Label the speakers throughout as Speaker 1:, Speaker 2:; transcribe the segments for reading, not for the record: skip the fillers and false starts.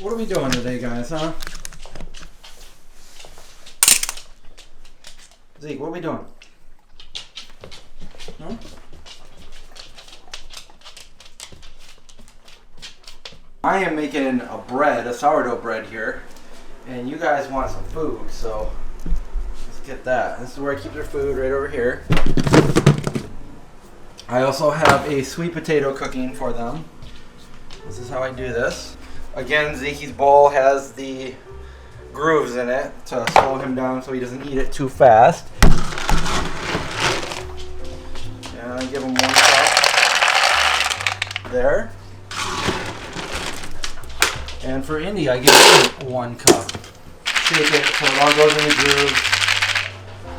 Speaker 1: What are we doing today, guys, huh? Zeke, what are we doing? Huh? I am making a sourdough bread here, and you guys want some food, so let's get that. This is where I keep their food, right over here. I also have a sweet potato cooking for them. This is how I do this. Again, Zeke's bowl has the grooves in it to slow him down so he doesn't eat it too fast. And I give him 1 cup there. And for Indy, I give him 1 cup. Shake it so it all goes in the grooves.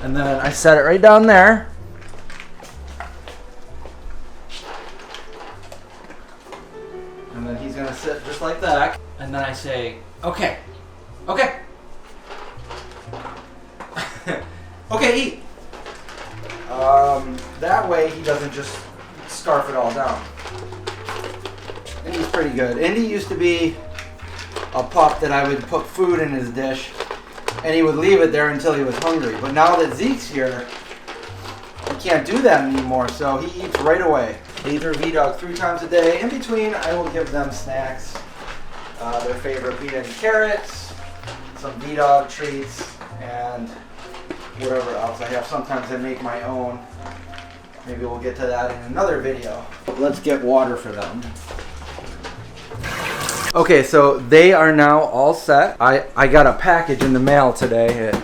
Speaker 1: And then I set it right down there. And then he's gonna sit just like that. And then I say, okay, okay. Okay, eat. That way he doesn't just scarf it all down. Indy's pretty good. Indy used to be a pup that I would put food in his dish and he would leave it there until he was hungry. But now that Zeke's here, he can't do that anymore, so he eats right away. They eat their V-Dog 3 times a day. In between, I will give them snacks. Their favorite peanut and carrots, some V-Dog treats, and whatever else I have. Sometimes I make my own. Maybe we'll get to that in another video. Let's get water for them. Okay, so they are now all set. I got a package in the mail today. It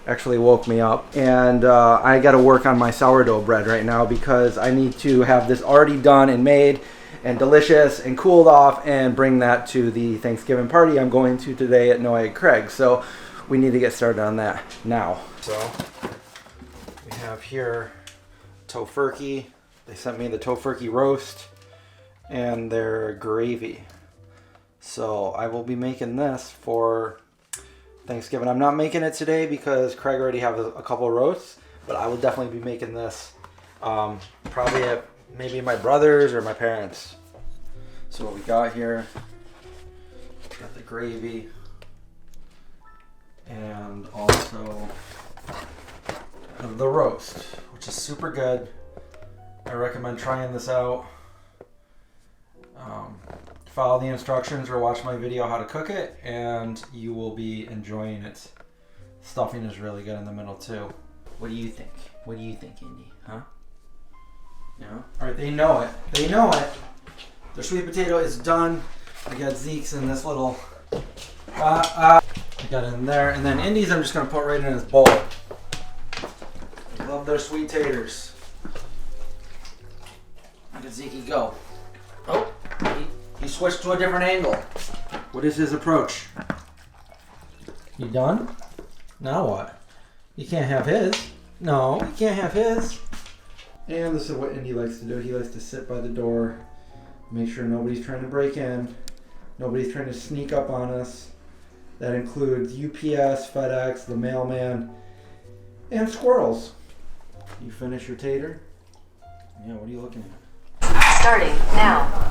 Speaker 1: actually woke me up. And I got to work on my sourdough bread right now because I need to have this already done and made and delicious and cooled off and bring that to the Thanksgiving party I'm going to today at No Egg Craig. So we need to get started on that now. So we have here tofurkey. They sent me the tofurkey roast and their gravy. So I will be making this for Thanksgiving. I'm not making it today because Craig already has a couple of roasts, but I will definitely be making this probably at maybe my brother's or my parents'. So what we got here, got the gravy and also the roast, which is super good. I recommend trying this out. Follow the instructions or watch my video how to cook it and you will be enjoying it. Stuffing is really good in the middle too. What do you think? What do you think, Indy? Huh? No? Alright, they know it. They know it. Their sweet potato is done. I got Zeke's in this little I got it in there. And then Indy's I'm just gonna put right in his bowl. I love their sweet taters. Look at Zeke go. Oh, he switched to a different angle. What is his approach? You done? Now what? You can't have his. No, you can't have his. And this is what Indy likes to do. He likes to sit by the door, make sure nobody's trying to break in, nobody's trying to sneak up on us. That includes UPS, FedEx, the mailman, and squirrels. You finish your tater? Yeah, what are you looking at?
Speaker 2: Starting now.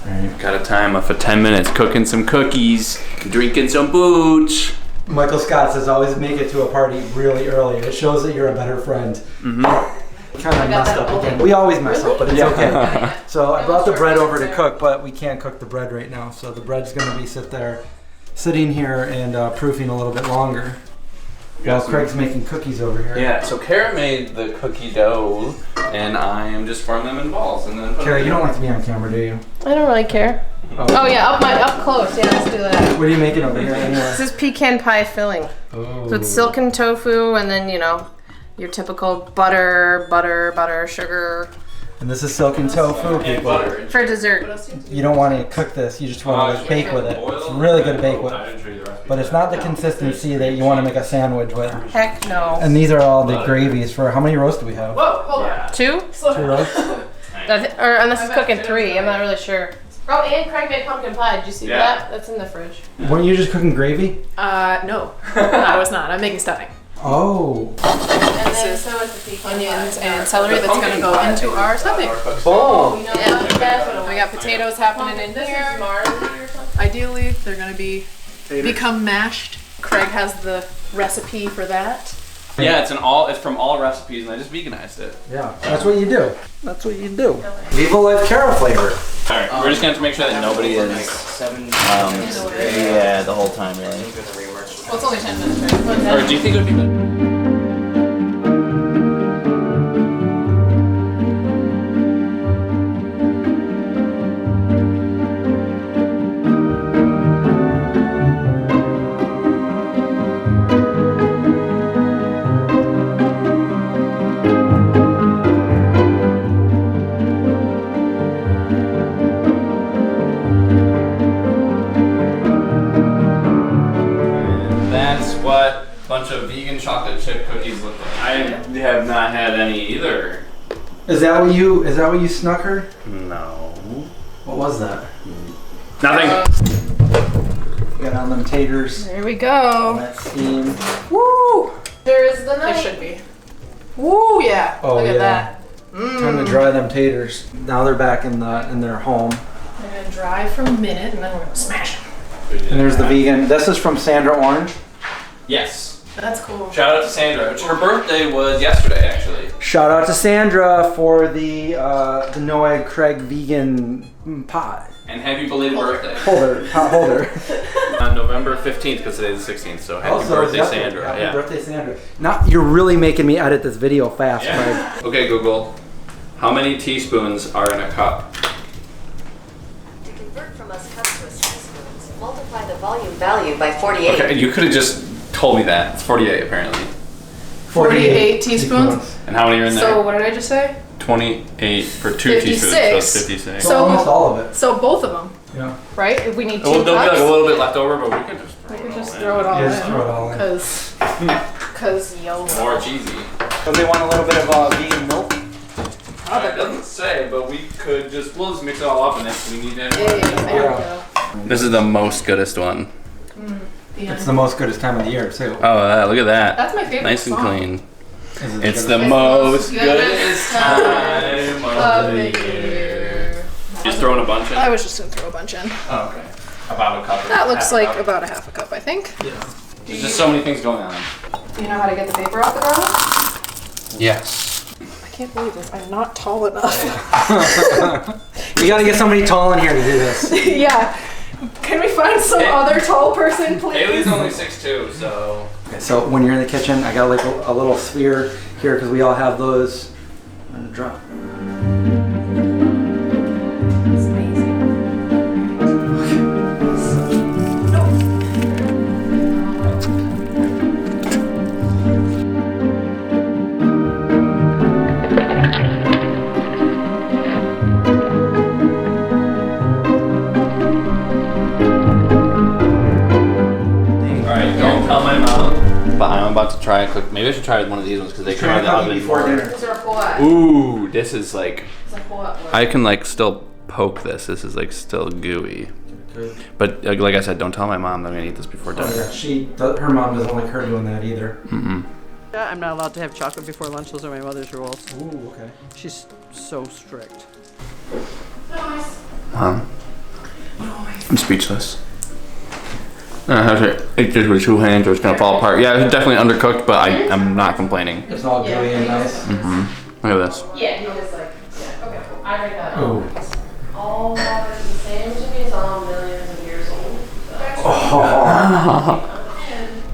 Speaker 3: Alright, got a timer for 10 minutes, cooking some cookies, drinking some booch.
Speaker 1: Michael Scott says always make it to a party really early. It shows that you're a better friend.
Speaker 3: Mm-hmm.
Speaker 1: Kind of messed up again. We always mess up, but it's okay. So I brought the bread over to cook, but we can't cook the bread right now. So the bread's going to be sitting here and proofing a little bit longer. While Craig's making cookies over here.
Speaker 3: Yeah, so Kara made the cookie dough, and I am just forming them in balls. And then
Speaker 1: Kara, you don't like to be on camera, do you?
Speaker 4: I don't really care. Oh yeah, up close. Yeah, let's do that.
Speaker 1: What are you making over here anyway?
Speaker 4: This is pecan pie filling.
Speaker 1: Oh.
Speaker 4: So it's silken tofu, and then your typical butter, sugar.
Speaker 1: And this is silken tofu, people.
Speaker 4: For dessert.
Speaker 1: You don't want to cook this. You just want to bake with it. It's really good to bake with. But it's not the consistency that you want to make a sandwich with.
Speaker 4: Heck no.
Speaker 1: And these are all the gravies for how many roasts do we have?
Speaker 4: Whoa, hold on. 2?
Speaker 1: 2 roasts?
Speaker 4: And this is cooking 3. I'm not really sure. Oh, and Craig made pumpkin pie. Did you see that? That's in the fridge.
Speaker 1: Weren't you just cooking gravy?
Speaker 5: No. I was not. I'm making stuffing.
Speaker 1: Oh.
Speaker 4: And then so is the pecan
Speaker 5: Onions
Speaker 4: pie.
Speaker 5: and celery that's going to go into our stuffing.
Speaker 1: Boom.
Speaker 4: Yeah.
Speaker 5: We got potatoes happening in
Speaker 4: This
Speaker 5: here.
Speaker 4: is Marley or something.
Speaker 5: Ideally, they're going to be become mashed. Craig has the recipe for that.
Speaker 3: Yeah, it's from all recipes, and I just veganized it.
Speaker 1: Yeah, that's what you do. That's what you do. Viva Life Carol flavor.
Speaker 3: All right, we're just gonna have to make sure that nobody is.
Speaker 2: Yeah, the whole time, really.
Speaker 5: Well, it's only 10 minutes, right?
Speaker 3: Or do you think it would be better? What bunch of vegan chocolate chip cookies look like. I have not had any either.
Speaker 1: Is that what you snuck her?
Speaker 3: No.
Speaker 1: What was that?
Speaker 3: Nothing.
Speaker 1: Got on them taters.
Speaker 4: There we go.
Speaker 1: That steam.
Speaker 4: Woo! There's the
Speaker 5: It
Speaker 4: knife.
Speaker 5: should be.
Speaker 4: Woo, yeah.
Speaker 1: Oh,
Speaker 4: Look at
Speaker 1: yeah.
Speaker 4: that.
Speaker 1: Time to dry them taters. Now they're back in their home.
Speaker 5: They're gonna dry for a minute and then we're gonna smash them.
Speaker 1: And there's the vegan. This is from Sandra Orange.
Speaker 3: Yes.
Speaker 5: That's cool.
Speaker 3: Shout out to Sandra. Her birthday was yesterday, actually.
Speaker 1: Shout out to Sandra for the no egg Craig vegan pot
Speaker 3: And happy belated birthday.
Speaker 1: pot holder.
Speaker 3: On November 15th, because today's the 16th, so happy birthday, Sandra.
Speaker 1: Happy birthday, Sandra. Now you're really making me edit this video fast, Craig.
Speaker 3: Okay, Google. How many teaspoons are in a cup?
Speaker 6: To convert from us cups to teaspoons, multiply the volume value by 48.
Speaker 3: Okay, you could have just told me that. It's 48 apparently.
Speaker 5: 48 teaspoons.
Speaker 3: And how many are in there?
Speaker 5: So what did I just say?
Speaker 3: 28 for 2 teaspoons, so it's 56.
Speaker 1: So almost all of it.
Speaker 5: So both of them,
Speaker 1: Yeah.
Speaker 5: right? If we need 2
Speaker 3: There'll be like
Speaker 5: cups,
Speaker 3: a little bit left over, but we can just
Speaker 5: throw it all
Speaker 1: Just
Speaker 5: in.
Speaker 1: throw it all in.
Speaker 5: Cause YOLO.
Speaker 3: More cheesy.
Speaker 1: So they want a little bit of vegan milk.
Speaker 3: It doesn't say, but we'll just mix it all up, and if we need it.
Speaker 5: Yeah, there we go.
Speaker 3: This is the most goodest one.
Speaker 1: It's the most goodest time of the year too.
Speaker 3: Oh, look at that.
Speaker 5: That's my favorite
Speaker 3: Nice and
Speaker 5: song.
Speaker 3: clean.
Speaker 1: Is
Speaker 3: It's the most goodest time of the year. Just throwing a bunch in?
Speaker 5: I was just gonna throw a bunch in.
Speaker 3: Oh, okay. About a cup.
Speaker 5: That looks like about a half a cup, I think.
Speaker 3: There's just so many things going on.
Speaker 5: Do you know how to get the paper off the garlic?
Speaker 3: Yes.
Speaker 5: I can't believe this. I'm not tall enough.
Speaker 1: We gotta get somebody tall in here to do this.
Speaker 5: Yeah. Can we find some other tall person, please?
Speaker 3: Haley's only 6'2", so.
Speaker 1: Okay, so when you're in the kitchen, I got like a little sphere here because we all have those. I'm gonna drop.
Speaker 5: It's amazing.
Speaker 3: Alright, don't tell my mom. But I'm about to try and cook. Maybe I should try one of these ones because they come out of the oven
Speaker 1: before dinner.
Speaker 5: These are what?
Speaker 3: Ooh, this is like.
Speaker 5: It's a what?
Speaker 3: I can like still poke this. This is like still gooey.
Speaker 1: Good.
Speaker 3: But like I said, don't tell my mom that I'm gonna eat this before dinner.
Speaker 1: Oh, yeah, her mom doesn't like her doing that either.
Speaker 7: I'm not allowed to have chocolate before lunch. Those are my mother's rules.
Speaker 1: Ooh, okay.
Speaker 7: She's so strict.
Speaker 3: Mom, I'm speechless. I have to eat this with 2 hands or it's gonna fall apart. Yeah, it's definitely undercooked, but I'm not complaining.
Speaker 1: It's all gooey and nice.
Speaker 3: Look at this.
Speaker 4: Yeah, he was like, yeah, okay, cool. I read that.
Speaker 1: Ooh.
Speaker 4: All water is the same to me, it's all millions of years old. So.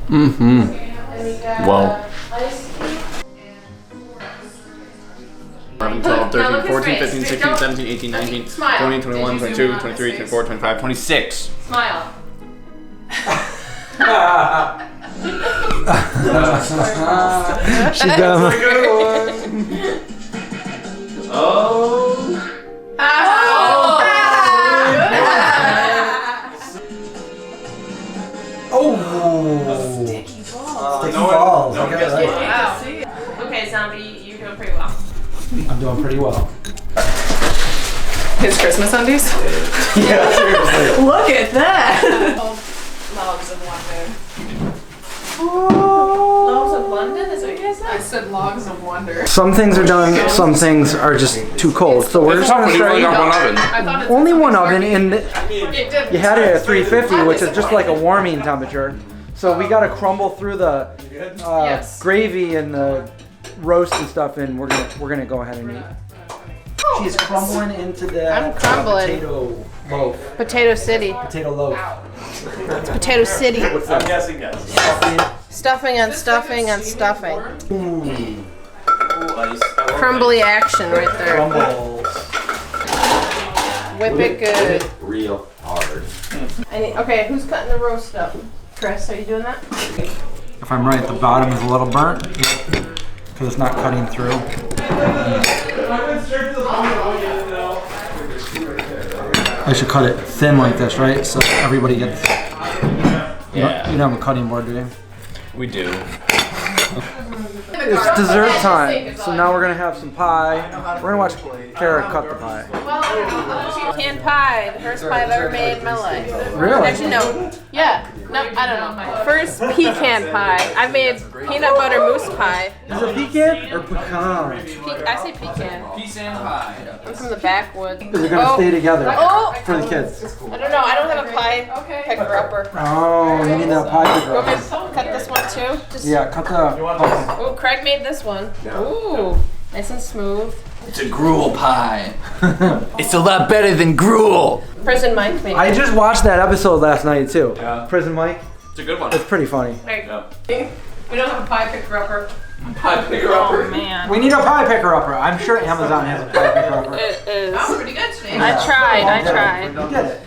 Speaker 3: Mm-hmm.
Speaker 4: And we got
Speaker 3: Whoa.
Speaker 4: ice cube.
Speaker 3: 11, 12,
Speaker 4: Now
Speaker 3: 13,
Speaker 4: look at
Speaker 3: 14,
Speaker 4: his
Speaker 3: 15,
Speaker 4: face.
Speaker 3: 16,
Speaker 4: Don't-
Speaker 3: 17, 18, 19,
Speaker 4: Smile.
Speaker 3: 20, 21,
Speaker 4: Did you
Speaker 3: 22,
Speaker 4: zoom in on
Speaker 3: 23,
Speaker 4: his face?
Speaker 3: 24, 25, 26.
Speaker 4: Smile.
Speaker 1: She got
Speaker 3: Oh.
Speaker 1: Oh.
Speaker 5: Sticky balls.
Speaker 1: Sticky balls. I got it right.
Speaker 4: Wow. Okay, Zombie, you're doing pretty well.
Speaker 1: I'm doing pretty well.
Speaker 5: His Christmas undies?
Speaker 1: Yeah, seriously.
Speaker 5: Look at that!
Speaker 4: Logs of water. Logs of London? Is that what you guys
Speaker 5: I
Speaker 4: said?
Speaker 5: said logs of wonder.
Speaker 1: Some things are done, some things are just too cold. So we're just gonna
Speaker 3: You only got
Speaker 1: start.
Speaker 3: one oven.
Speaker 5: I thought it
Speaker 1: Only one oven, and
Speaker 5: It did.
Speaker 1: you had it at 350, which is just like a warming temperature. So we gotta crumble through the
Speaker 5: Yes.
Speaker 1: gravy and the roast and stuff, and we're gonna go ahead and eat. She's crumbling into the
Speaker 4: I'm crumbling.
Speaker 1: potato loaf.
Speaker 4: Potato City.
Speaker 1: Potato loaf.
Speaker 4: It's Potato City.
Speaker 1: What's that?
Speaker 2: I'm guessing yes.
Speaker 4: Stuffing on stuffing on stuffing.
Speaker 1: Ooh,
Speaker 4: Crumbly action right there.
Speaker 1: crumbles.
Speaker 4: Whip it good.
Speaker 2: Real hard.
Speaker 4: Okay, who's cutting the roast up? Chris, are you doing that?
Speaker 1: If I'm right, the bottom is a little burnt because it's not cutting through. I should cut it thin like this, right? So everybody gets. You don't have a cutting board, do you?
Speaker 3: We do.
Speaker 1: It's dessert time, so now we're gonna have some pie. We're gonna watch Kara cut the pie.
Speaker 4: Canned pie, the first pie I've ever made in my life.
Speaker 1: Really?
Speaker 4: Actually, no. Yeah. No, I don't know. First pecan pie. I've made peanut butter mousse pie.
Speaker 1: Is it pecan or pecan?
Speaker 4: I say pecan.
Speaker 3: Pecan pie.
Speaker 4: I'm from the backwoods.
Speaker 1: Because they're gonna stay together
Speaker 4: Oh!
Speaker 1: for the kids.
Speaker 4: I don't know. I don't have a pie picker-upper.
Speaker 1: Oh, you need that pie
Speaker 4: You want me
Speaker 1: picker.
Speaker 4: to cut this one too? Just,
Speaker 1: Yeah, cut the.
Speaker 4: Oh, Craig made this one. Ooh, nice and smooth.
Speaker 3: It's a gruel pie. It's a lot better than gruel.
Speaker 4: Prison Mike made
Speaker 1: I
Speaker 4: it.
Speaker 1: just watched that episode last night too.
Speaker 3: Yeah.
Speaker 1: Prison Mike.
Speaker 3: It's a good one.
Speaker 1: It's pretty funny.
Speaker 5: We don't have a pie picker-upper.
Speaker 3: Pie picker upper.
Speaker 4: Man.
Speaker 1: We need a pie picker upper. I'm sure Amazon has a pie picker upper.
Speaker 4: It is.
Speaker 5: That was pretty good today.
Speaker 4: I tried.
Speaker 1: You did it.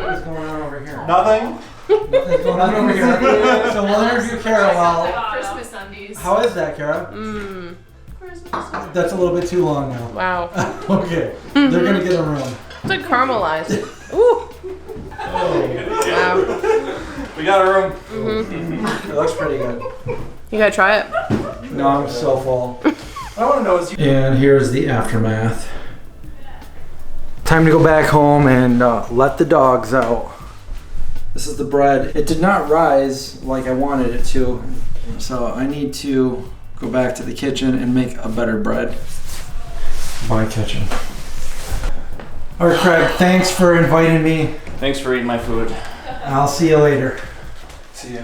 Speaker 1: What's going on over here?
Speaker 2: Nothing?
Speaker 1: What's going on over here? So we'll interview Kara while.
Speaker 5: Christmas undies.
Speaker 1: How is that, Kara? That's a little bit too long now.
Speaker 4: Wow.
Speaker 1: Okay. They're gonna get a room.
Speaker 4: It's like caramelized. Ooh. Wow.
Speaker 2: We got a room.
Speaker 1: It looks pretty good.
Speaker 4: You gotta try it.
Speaker 1: No, I'm so full.
Speaker 2: I want to know is you.
Speaker 1: And here's the aftermath. Time to go back home and let the dogs out. This is the bread. It did not rise like I wanted it to, so I need to go back to the kitchen and make a better bread. My kitchen. All right, Craig, thanks for inviting me.
Speaker 3: Thanks for eating my food.
Speaker 1: I'll see you later.
Speaker 2: See ya.